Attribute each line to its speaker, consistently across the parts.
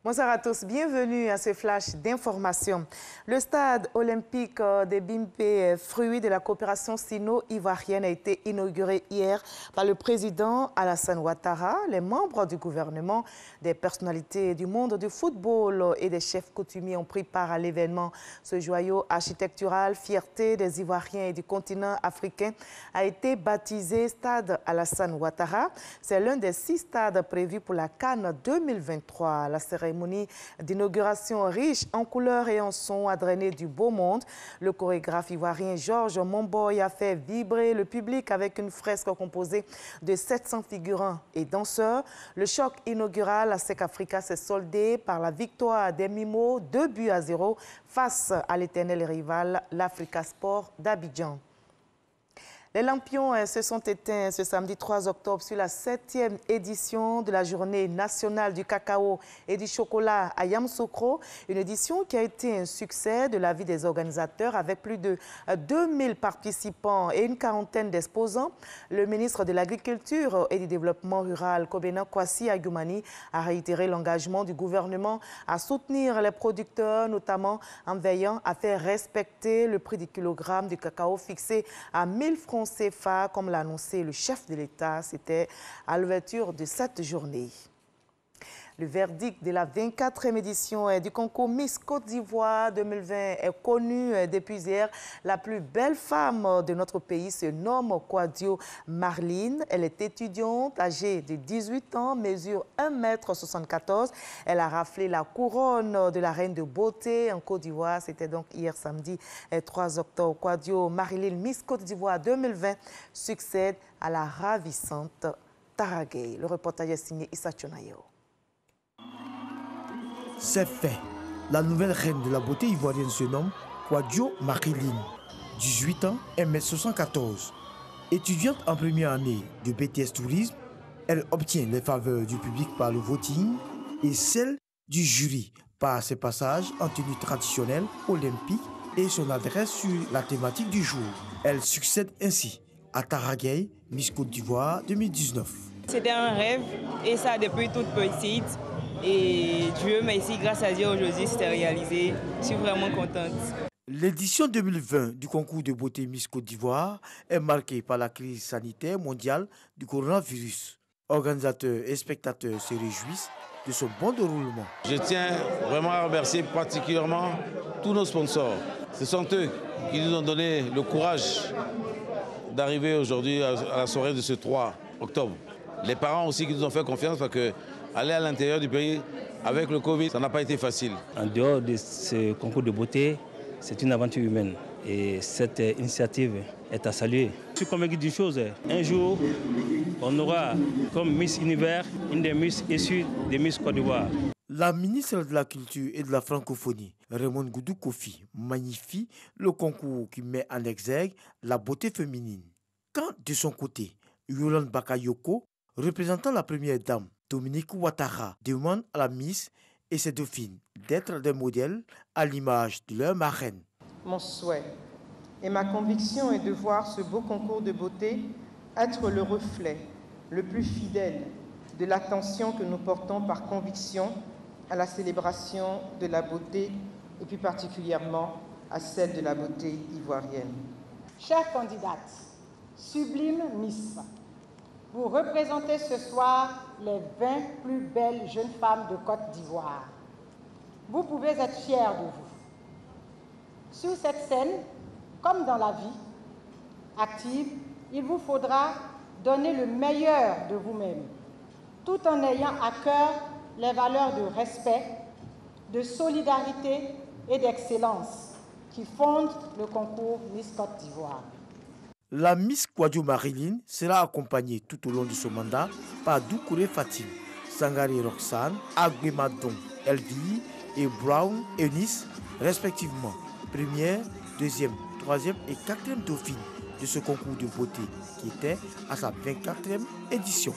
Speaker 1: Bonsoir à tous, bienvenue à ce flash d'information. Le stade olympique de Bimpe, fruit de la coopération sino-ivoirienne, a été inauguré hier par le président Alassane Ouattara, les membres du gouvernement, des personnalités du monde du football et des chefs coutumiers ont pris part à l'événement. Ce joyau architectural, fierté des Ivoiriens et du continent africain, a été baptisé Stade Alassane Ouattara. C'est l'un des 6 stades prévus pour la CAN 2023. La cérémonie d'inauguration riche en couleurs et en sons a drainé du beau monde. Le chorégraphe ivoirien Georges Momboy a fait vibrer le public avec une fresque composée de 700 figurants et danseurs. Le choc inaugural à Sec Africa s'est soldé par la victoire des Mimos 2-0 face à l'éternel rival, l'Africa Sport d'Abidjan. Les lampions se sont éteints ce samedi 3 octobre sur la 7e édition de la Journée nationale du cacao et du chocolat à Yamoussoukro, une édition qui a été un succès de l'avis des organisateurs avec plus de 2000 participants et une quarantaine d'exposants. Le ministre de l'Agriculture et du Développement rural, Kobena Kwasi Ayoumani, a réitéré l'engagement du gouvernement à soutenir les producteurs, notamment en veillant à faire respecter le prix du kilogramme du cacao fixé à 1000 francs CFA, comme l'a annoncé le chef de l'État. C'était à l'ouverture de cette journée. Le verdict de la 24e édition du concours Miss Côte d'Ivoire 2020 est connu depuis hier. La plus belle femme de notre pays se nomme Kwadio Marline. Elle est étudiante, âgée de 18 ans, mesure 1,74 m. Elle a raflé la couronne de la reine de beauté en Côte d'Ivoire. C'était donc hier samedi 3 octobre. Kwadio Marline, Miss Côte d'Ivoire 2020, succède à la ravissante Tara Gueye. Le reportage est signé Issa Tchonayo.
Speaker 2: C'est fait. La nouvelle reine de la beauté ivoirienne se nomme Kwadio Marline. 18 ans, 1,74 m. Étudiante en première année de BTS Tourisme, elle obtient les faveurs du public par le voting et celles du jury par ses passages en tenue traditionnelle olympique et son adresse sur la thématique du jour. Elle succède ainsi à Tara Gueye, Miss Côte d'Ivoire 2019.
Speaker 3: C'était un rêve et ça depuis toute petite. Et Dieu merci, grâce à Dieu aujourd'hui, c'était réalisé. Je suis vraiment contente.
Speaker 2: L'édition 2020 du concours de beauté Miss Côte d'Ivoire est marquée par la crise sanitaire mondiale du coronavirus. Organisateurs et spectateurs se réjouissent de son bon déroulement.
Speaker 4: Je tiens vraiment à remercier particulièrement tous nos sponsors. Ce sont eux qui nous ont donné le courage d'arriver aujourd'hui à la soirée de ce 3 octobre. Les parents aussi qui nous ont fait confiance parce que aller à l'intérieur du pays avec le Covid, ça n'a pas été facile.
Speaker 5: En dehors de ce concours de beauté, c'est une aventure humaine. Et cette initiative est à saluer. Je suis convaincu d'une chose. Un jour, on aura comme Miss Univers une des Miss issues des Miss Côte d'Ivoire.
Speaker 2: La ministre de la Culture et de la Francophonie, Raymond Goudou Kofi, magnifie le concours qui met en exergue la beauté féminine. Quand, de son côté, Yolande Bakayoko, représentant la première dame, Dominique Ouattara, demande à la Miss et ses dauphines d'être des modèles à l'image de leur marraine.
Speaker 6: Mon souhait et ma conviction est de voir ce beau concours de beauté être le reflet le plus fidèle de l'attention que nous portons par conviction à la célébration de la beauté et plus particulièrement à celle de la beauté ivoirienne.
Speaker 7: Chère candidate, sublime Miss, vous représentez ce soir les 20 plus belles jeunes femmes de Côte d'Ivoire. Vous pouvez être fiers de vous. Sur cette scène, comme dans la vie active, il vous faudra donner le meilleur de vous-même, tout en ayant à cœur les valeurs de respect, de solidarité et d'excellence qui fondent le concours Miss Côte d'Ivoire.
Speaker 2: La Miss Kwadio Marline sera accompagnée tout au long de son mandat par Doucouré Fatim, Sangari Roxane, Agbemadon Elvi et Brown Eunice, respectivement première, deuxième, troisième et quatrième dauphine de ce concours de beauté qui était à sa 24e édition.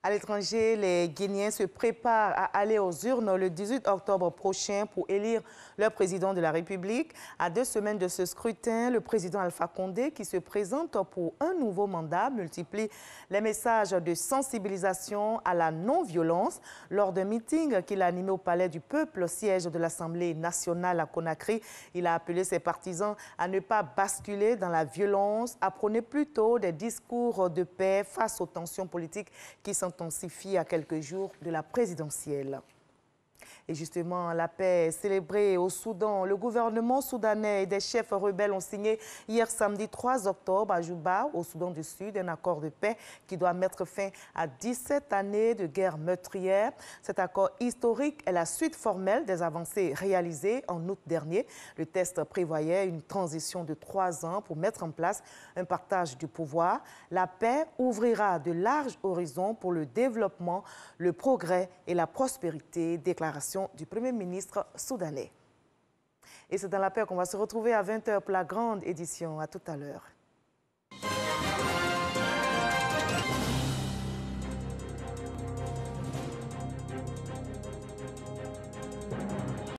Speaker 1: À l'étranger, les Guinéens se préparent à aller aux urnes le 18 octobre prochain pour élire leur président de la République. À 2 semaines de ce scrutin, le président Alpha Condé, qui se présente pour un nouveau mandat, multiplie les messages de sensibilisation à la non-violence. Lors d'un meeting qu'il a animé au Palais du Peuple, siège de l'Assemblée nationale à Conakry, il a appelé ses partisans à ne pas basculer dans la violence, à prôner plutôt des discours de paix face aux tensions politiques qui s'intensifient à quelques jours de la présidentielle. Et justement, la paix est célébrée au Soudan. Le gouvernement soudanais et des chefs rebelles ont signé hier samedi 3 octobre à Juba, au Soudan du Sud, un accord de paix qui doit mettre fin à 17 années de guerre meurtrière. Cet accord historique est la suite formelle des avancées réalisées en août dernier. Le texte prévoyait une transition de 3 ans pour mettre en place un partage du pouvoir. La paix ouvrira de larges horizons pour le développement, le progrès et la prospérité, déclaration du Premier ministre soudanais. Et c'est dans la paix qu'on va se retrouver à 20 h pour la grande édition. À tout à l'heure.